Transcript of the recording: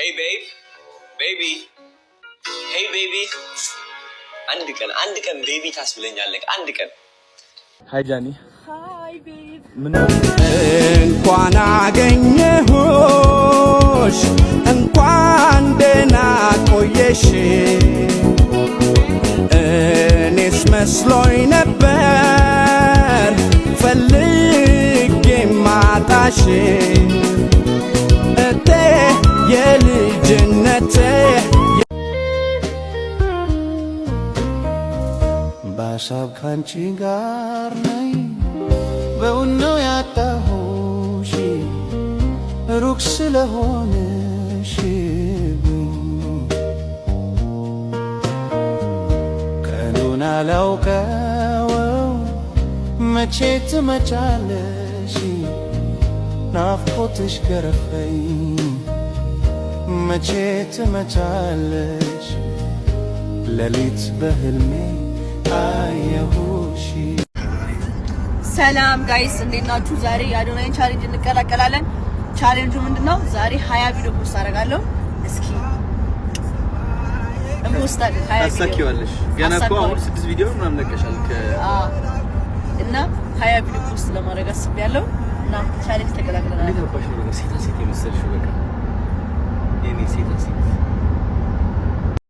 Hey babe, baby, hey baby. አንድ ቀን ቤቢ ታስብለኛለህ አንድ ቀን። ሃይ ጃኒ። ሃይ ቤቢ። ምን እንኳን አገኘሁሽ እንኳን ደህና ቆየሽ እኔስ መስሎኝ ነበር ፈልጌ ማጣሽ እቴ የልጅነቴ ባሳብ ካንቺ ጋር ነኝ በውነው ያጣሁሽ ሩቅ ስለሆንሽብኝ ቀኑን አላውቀው መቼ ትመጫለሽ ናፍቆትሽ ገረፈኝ መቼ ትመጫለሽ ሌሊት በህልሜ አየሁሽ። ሰላም ጋይስ እንዴት ናችሁ? ዛሬ የአዶናይን ቻሌንጅ እንቀላቀላለን። ቻሌንጁ ምንድነው? ዛሬ 20 ቪዲዮ ፖስት አደርጋለሁ። እስኪ እንፖስታለን 20 ቪዲዮ። ታሳኪዋለሽ። ገና እኮ አሁን 6 ቪዲዮ ምናምን ለቀሻል እና 20 ቪዲዮ ፖስት ለማድረግ አስቤያለሁ እና ቻሌንጅ ተቀላቅለናል። እንዴት አባሽ ነው ሴታ ሴት የመሰልሽው በቃ የኔ ሴታ ሴት